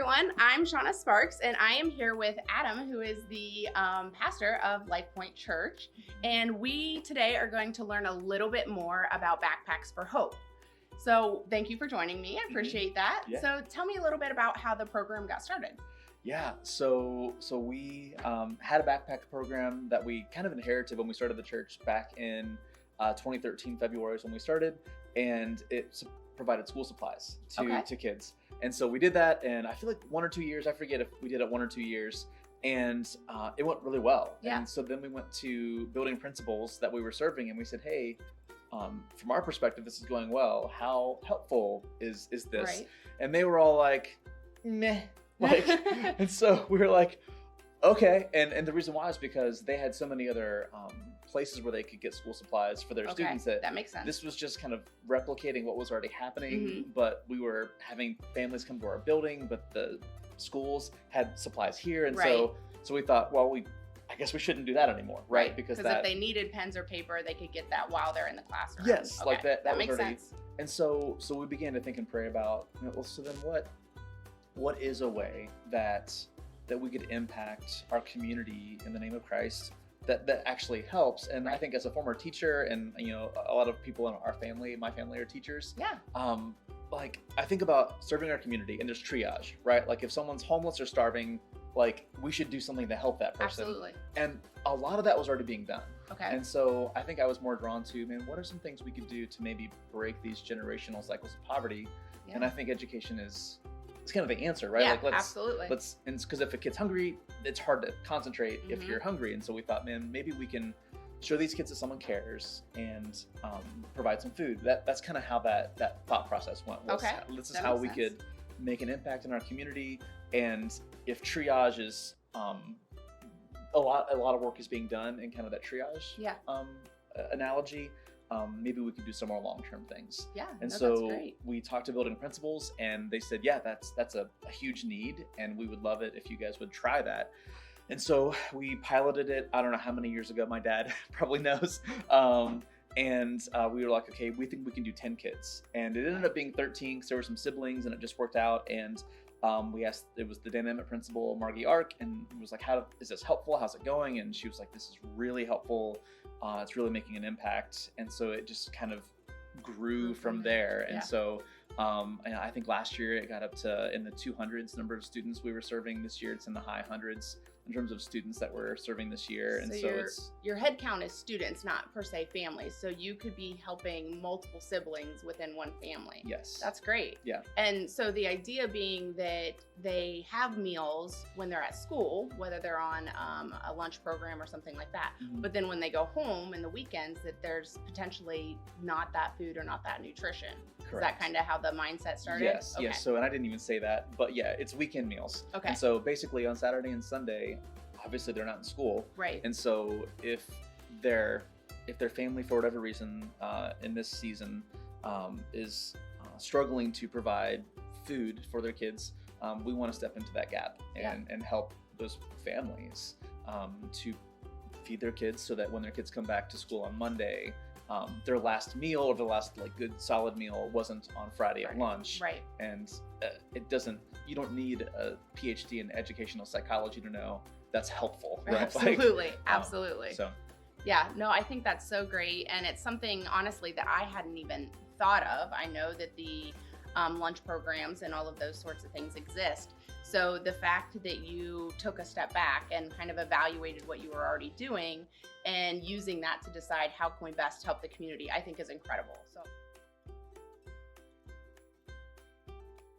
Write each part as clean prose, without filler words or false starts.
everyone. I'm Shauna Sparks, and I am here with Adam, who is the pastor of Life Point Church. And we today are going to learn a little bit more about Backpacks for Hope. So thank you for joining me. I appreciate that. Yeah. So tell me a little bit about how the program got started. Yeah, so we had a backpack program that we kind of inherited when we started the church back in 2013. February is when we started, and it provided school supplies to kids. And so we did that, and I feel like 1 or 2 years, I forget if we did it 1 or 2 years, and it went really well. Yeah. And so then we went to building principals that we were serving, and we said, hey, from our perspective, this is going well. How helpful is this? Right. And they were all like, meh. Like, and so we were like, okay. And the reason why is because they had so many other places where they could get school supplies for their students that makes sense. This was just kind of replicating what was already happening, but we were having families come to our building, but the schools had supplies here. And so we thought, well, I guess we shouldn't do that anymore, right? Because if they needed pens or paper, they could get that while they're in the classroom. Yes, okay. like that makes already sense. And so we began to think and pray about, well, so then what is a way that we could impact our community in the name of Christ that actually helps? And I think as a former teacher, and a lot of people in our family, my family are teachers. Yeah. Like I think about serving our community, and there's triage, right? Like if someone's homeless or starving, like we should do something to help that person. Absolutely. And a lot of that was already being done. Okay. And so I think I was more drawn to, man, what are some things we could do to maybe break these generational cycles of poverty? Yeah. And I think education it's kind of the answer, right? Yeah, like absolutely. Because if a kid's hungry, it's hard to concentrate if you're hungry. And so we thought, man, maybe we can show these kids that someone cares and provide some food. That's kind of how that thought process went. This is how we could make an impact in our community. And if triage is a lot of work is being done in kind of that triage analogy. Maybe we could do some more long-term things. Yeah, and that's great. We talked to building principals, and they said, yeah, that's a huge need, and we would love it if you guys would try that. And so we piloted it. I don't know how many years ago. My dad probably knows. And we were like, okay, we think we can do 10 kids, and it ended up being 13 because there were some siblings, and it just worked out. And we asked, it was the dynamic principal, Margie Ark, and it was like, how is this helpful? How's it going? And she was like, this is really helpful. It's really making an impact. And so it just kind of grew from there. And so and I think last year it got up to in the 200s number of students we were serving. This year it's in the high hundreds in terms of students that we're serving this year. And so your head count is students, not per se families. So you could be helping multiple siblings within one family. Yes. That's great. Yeah. And so the idea being that they have meals when they're at school, whether they're on a lunch program or something like that. But then when they go home in the weekends, that there's potentially not that food or not that nutrition. Correct. Is that kind of how the mindset started? Yes. Okay. Yes. So, and I didn't even say that, but yeah, it's weekend meals. Okay. And so basically on Saturday and Sunday, obviously they're not in school. Right. And so if their family, for whatever reason, in this season, is struggling to provide food for their kids, we want to step into that gap and help those families to feed their kids, so that when their kids come back to school on Monday, their last meal, or the last good solid meal, wasn't on Friday at lunch. Right. And you don't need a PhD in educational psychology to know that's helpful. Right? Absolutely. Absolutely. So. Yeah, no, I think that's so great. And it's something, honestly, that I hadn't even thought of. I know that the lunch programs and all of those sorts of things exist. So the fact that you took a step back and kind of evaluated what you were already doing and using that to decide how can we best help the community, I think is incredible. So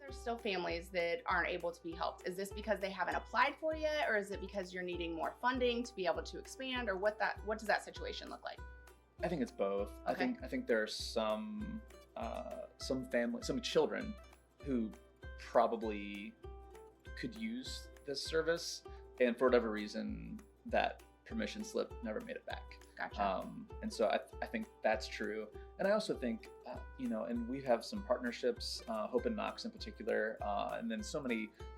there's still families that aren't able to be helped. Is this because they haven't applied for yet, or is it because you're needing more funding to be able to expand, or what does that situation look like? I think it's both. Okay. I think there are some children who probably could use this service, and for whatever reason that permission slip never made it back. Gotcha. And so I think that's true. And I also think, and we have some partnerships, Hope and Knox in particular, and then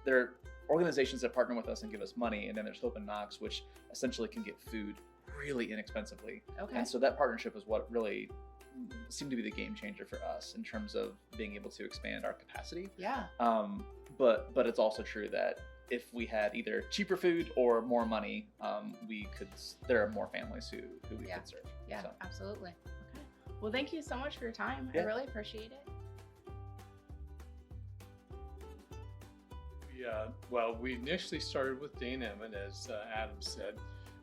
there are organizations that partner with us and give us money, and then there's Hope and Knox, which essentially can get food really inexpensively. Okay. And so that partnership is what really seemed to be the game changer for us in terms of being able to expand our capacity. Yeah. but it's also true that if we had either cheaper food or more money, there are more families who we Yeah. could serve. Yeah, So, absolutely. Okay. Well, thank you so much for your time. I Yeah. really appreciate it. Well, we initially started with Dane Emmett, as Adam said,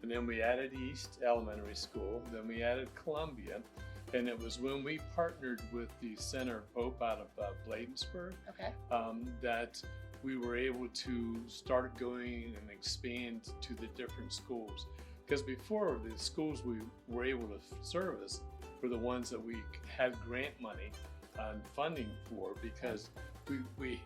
and then we added East Elementary School, then we added Columbia, and it was when we partnered with the Center of Hope out of Bladensburg Okay. that we were able to start going and expand to the different schools. Because before, the schools we were able to service were the ones that we had grant money and funding for, because we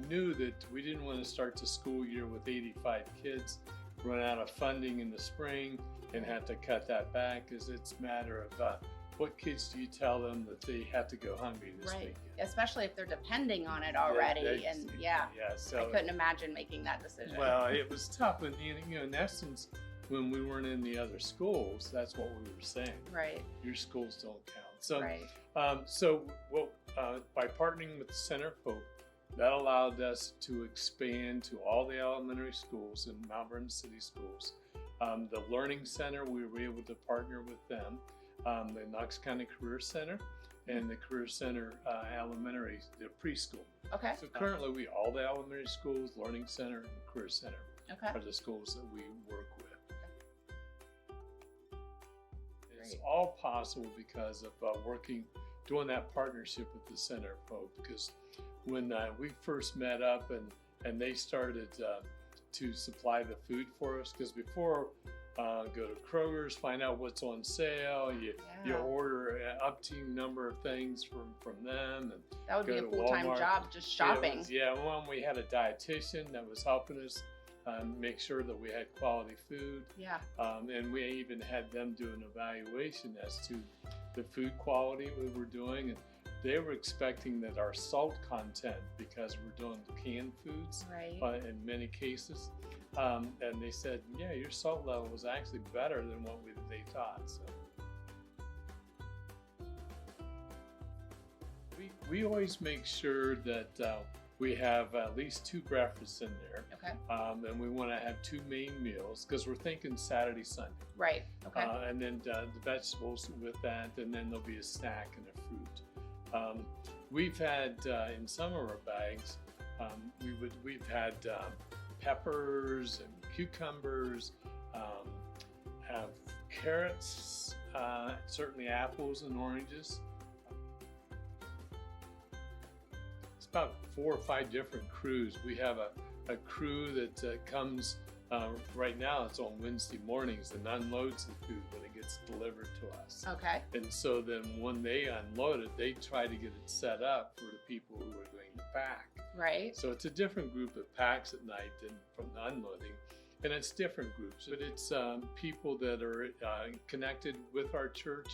knew that we didn't want to start the school year with 85 kids, run out of funding in the spring, and have to cut that back, because it's a matter of what kids do you tell them that they have to go hungry this Right. weekend? Especially if they're depending on it already. And yeah, so I couldn't imagine making that decision. well, it was tough, and in essence, when we weren't in the other schools, that's what we were saying. Right. Your schools don't count. So, Right. by partnering with the Center of Hope, that allowed us to expand to all the elementary schools in Mount Vernon City Schools. The Learning Center, we were able to partner with them. The Knox County Career Center and the Career Center Elementary, the preschool. Okay. So currently, all the elementary schools, Learning Center, and Career Center Okay. are the schools that we work with. It's Great. all possible because of doing that partnership with the Center of Hope. Because when we first met up and they started to supply the food for us, because before go to Kroger's, find out what's on sale, you Yeah. order an up-to number of things from them, and That would be a go to full-time Walmart. job, just shopping. When we had a dietitian that was helping us make sure that we had quality food. Yeah. And we even had them do an evaluation as to the food quality we were doing. And they were expecting that our salt content, because we're doing canned foods Right. in many cases, and they said, yeah, your salt level was actually better than what they thought. So we always make sure that we have at least 2 breakfasts in there. Okay. And we want to have 2 main meals, because we're thinking Saturday, Sunday. Right. Okay. And then the vegetables with that, and then there'll be a snack and a fruit. We've had in some of our bags, we've had peppers and cucumbers, have carrots, certainly apples and oranges. It's about 4 or 5 different crews. We have a crew that comes right now. It's on Wednesday mornings and unloads the food when it gets delivered to us. Okay. And so then when they unload it, they try to get it set up for the people who are going to pack. Right. So it's a different group that packs at night than from the unloading. And it's different groups, but it's people that are connected with our church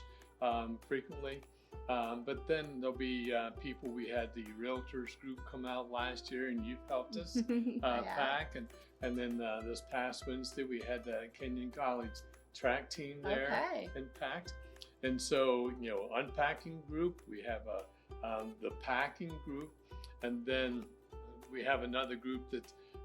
frequently. But then there'll be people. We had the Realtors group come out last year, and you've helped us Yeah. pack. And then this past Wednesday, we had the Kenyon College track team there Okay. and packed. And so, unpacking group, we have the packing group, and then we have another group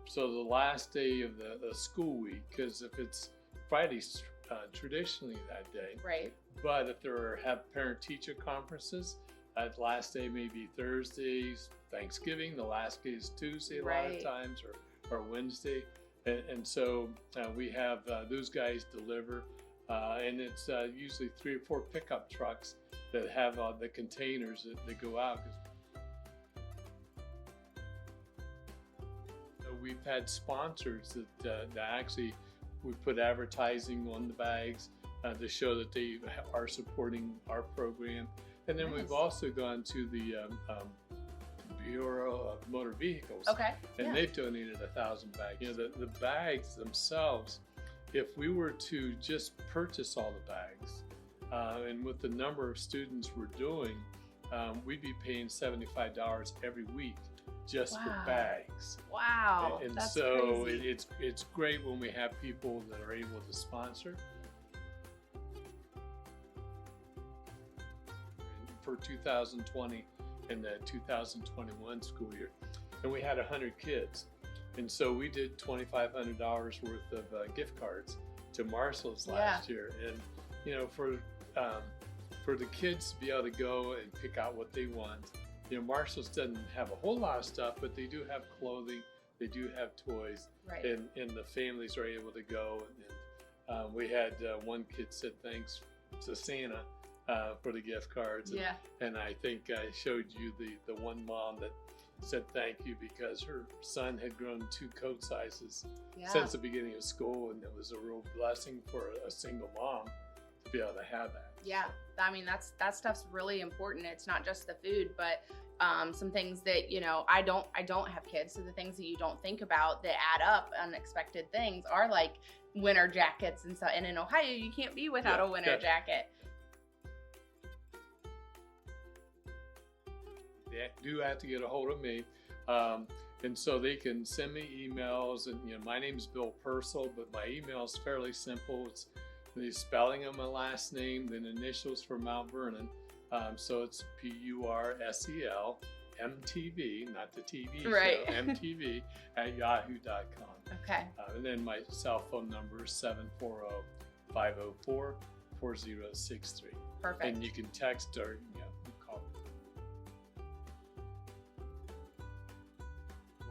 so the last day of the school week, because if it's Friday's traditionally that day, Right. but if there have parent-teacher conferences, that last day may be Thursdays, Thanksgiving, the last day is Tuesday a lot Right. of times, or Wednesday. And so we have those guys deliver, and it's usually 3 or 4 pickup trucks that have the containers that go out. So we've had sponsors that actually, we put advertising on the bags to show that they are supporting our program. And then Nice. we've also gone to the Bureau of Motor Vehicles. Okay. And Yeah. they've donated 1,000 bags. The bags themselves, if we were to just purchase all the bags, and with the number of students we're doing, we'd be paying $75 every week just for Wow. bags. Wow. And That's so crazy. it's great when we have people that are able to sponsor. For 2020 and the 2021 school year, and we had 100 kids. And so we did $2,500 worth of gift cards to Marshall's last year. And, you know, for the kids to be able to go and pick out what they want, you know, Marshall's doesn't have a whole lot of stuff, but they do have clothing, they do have toys, Right. and the families are able to go. And we had one kid said thanks to Santa for the gift cards. Yeah. And I think I showed you the one mom that said thank you because her son had grown 2 coat sizes Yeah. since the beginning of school, and it was a real blessing for a single mom to be able to have that. Yeah, I mean that stuff's really important. It's not just the food, but some things that, you know, I don't have kids, so the things that you don't think about that add up, unexpected things, are like winter jackets and stuff. And in Ohio, you can't be without a winter jacket. They do have to get a hold of me, and so they can send me emails. And, you know, my name's Bill Purcell, but my email is fairly simple. It's the spelling of my last name, then initials for Mount Vernon. So it's Pursel MTV, not the TV Right. show, MTV at yahoo.com. Okay. And then my cell phone number is 740-504-4063. Perfect. And you can text or call.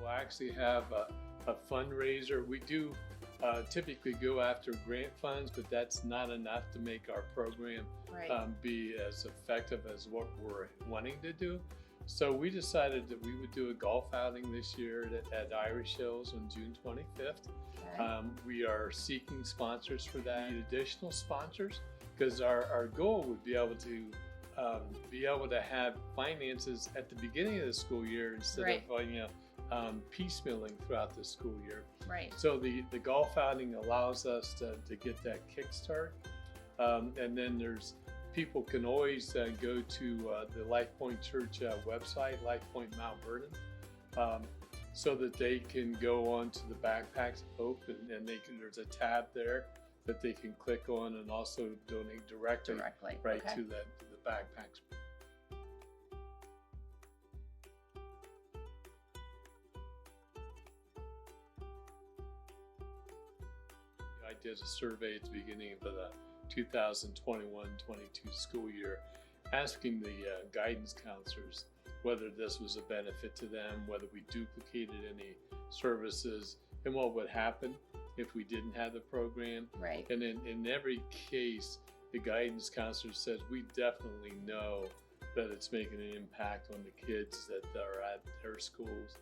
We'll actually have a fundraiser. We do typically go after grant funds, but that's not enough to make our program Right. be as effective as what we're wanting to do. So we decided that we would do a golf outing this year at Irish Hills on June 25th. Okay. We are seeking sponsors for that, additional sponsors, because our goal would be able to have finances at the beginning of the school year instead Right. of piecemealing throughout the school year. Right. So the golf outing allows us to get that kickstart, and then people can always go to the Life Point Church website, Life Point Mount Vernon, so that they can go on to the Backpacks of Hope, and there's a tab there that they can click on and also donate directly right Okay. to the Backpacks. I did a survey at the beginning of the 2021-22 school year, asking the guidance counselors whether this was a benefit to them, whether we duplicated any services, and what would happen if we didn't have the program. Right. And in every case, the guidance counselor says, we definitely know that it's making an impact on the kids that are at their schools.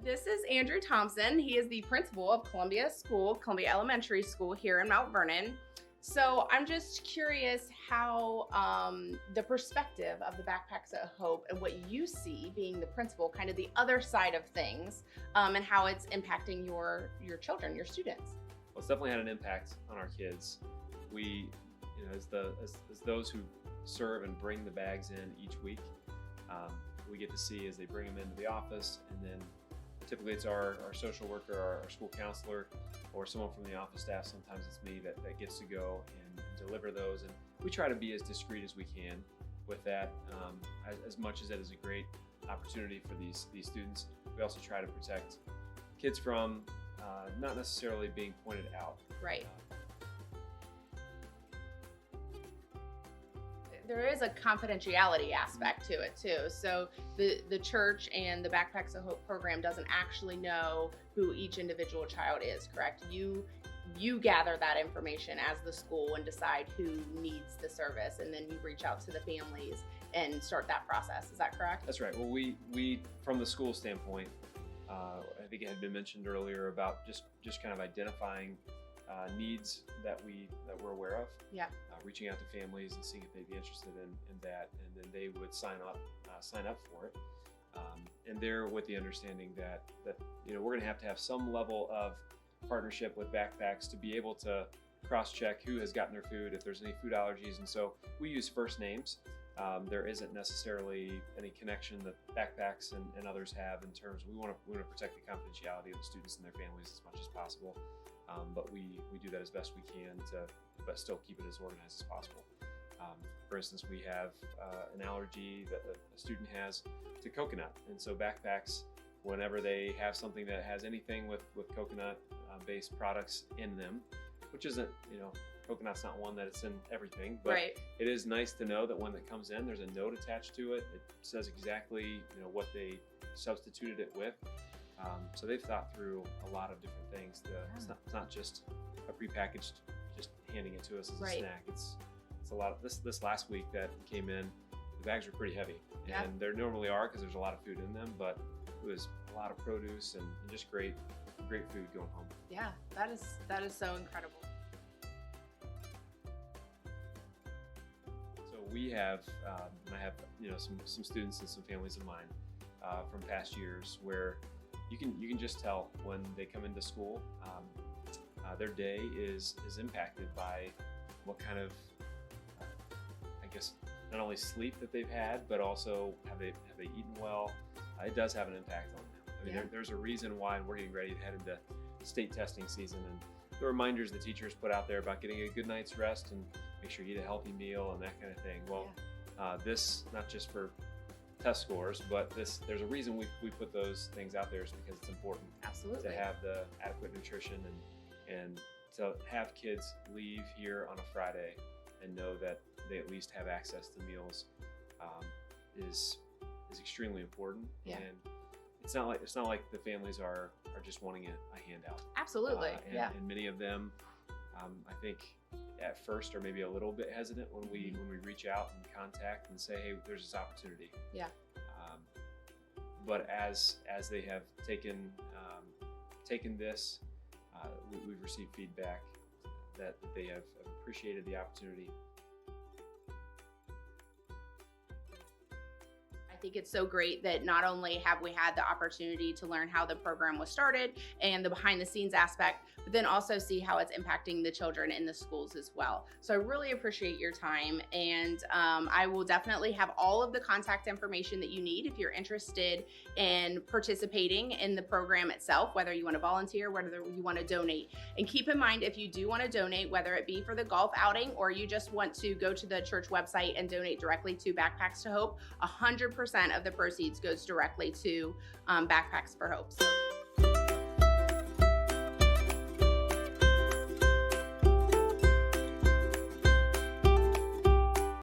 This is Andrew Thompson. He is the principal of Columbia Elementary School here in Mount Vernon. So I'm just curious how the perspective of the Backpacks at Hope and what you see being the principal, kind of the other side of things, and how it's impacting your children, your students. Well, it's definitely had an impact on our kids. We, as those who serve and bring the bags in each week, we get to see as they bring them into the office, and then typically it's our social worker, our school counselor, or someone from the office staff. Sometimes it's me that gets to go and deliver those. And we try to be as discreet as we can with that. As much as that is a great opportunity for these students, we also try to protect kids from not necessarily being pointed out. Right. There is a confidentiality aspect to it too. So the church and the Backpacks of Hope program doesn't actually know who each individual child is, correct? You gather that information as the school and decide who needs the service, and then you reach out to the families and start that process. Is that correct? That's right. Well, we from the school standpoint, I think it had been mentioned earlier about just kind of identifying needs that we're aware of. Yeah. Reaching out to families and seeing if they'd be interested in that, and then they would sign up for it. And they're with the understanding that we're going to have some level of partnership with Backpacks to be able to cross-check who has gotten their food, if there's any food allergies, and so we use first names. There isn't necessarily any connection that Backpacks and others have in terms. We want to protect the confidentiality of the students and their families as much as possible. But we do that as best we can but still keep it as organized as possible. For instance, we have an allergy that a student has to coconut, and so backpacks, whenever they have something that has anything with coconut based products in them, which isn't, coconut's not one that it's in everything, but Right. it is nice to know that when it comes in, there's a note attached to it. It says exactly, what they substituted it with. So they've thought through a lot of different things. It's not just a prepackaged, just handing it to us as a Right. snack. It's a lot of this last week that came in. The bags were pretty heavy, Yeah. and they normally are because there's a lot of food in them. But it was a lot of produce and just great food going home. Yeah, that is so incredible. So we have, and I have, some students and some families of mine from past years where you can just tell when they come into school, their day is impacted by what kind of, I guess, not only sleep that they've had, but also have they eaten well. It does have an impact on them. I mean, Yeah. there's a reason why we're getting ready to head into state testing season, and the reminders the teachers put out there about getting a good night's rest and make sure you eat a healthy meal and that kind of thing. Well, this, not just for test scores, but there's a reason we put those things out there, is because it's important Absolutely. to have the adequate nutrition and to have kids leave here on a Friday and know that they at least have access to meals is extremely important. Yeah. And it's not like the families are just wanting a handout. Absolutely. And many of them, I think, at first are maybe a little bit hesitant when we reach out and contact and say, hey, there's this opportunity. Yeah. But as they have taken this, we've received feedback that they have appreciated the opportunity. I think it's so great that not only have we had the opportunity to learn how the program was started and the behind the scenes aspect, but then also see how it's impacting the children in the schools as well. So I really appreciate your time, and I will definitely have all of the contact information that you need if you're interested in participating in the program itself, whether you want to volunteer, whether you want to donate. And keep in mind, if you do want to donate, whether it be for the golf outing or you just want to go to the church website and donate directly to Backpacks to Hope, 100% of the proceeds goes directly to Backpacks for Hope. So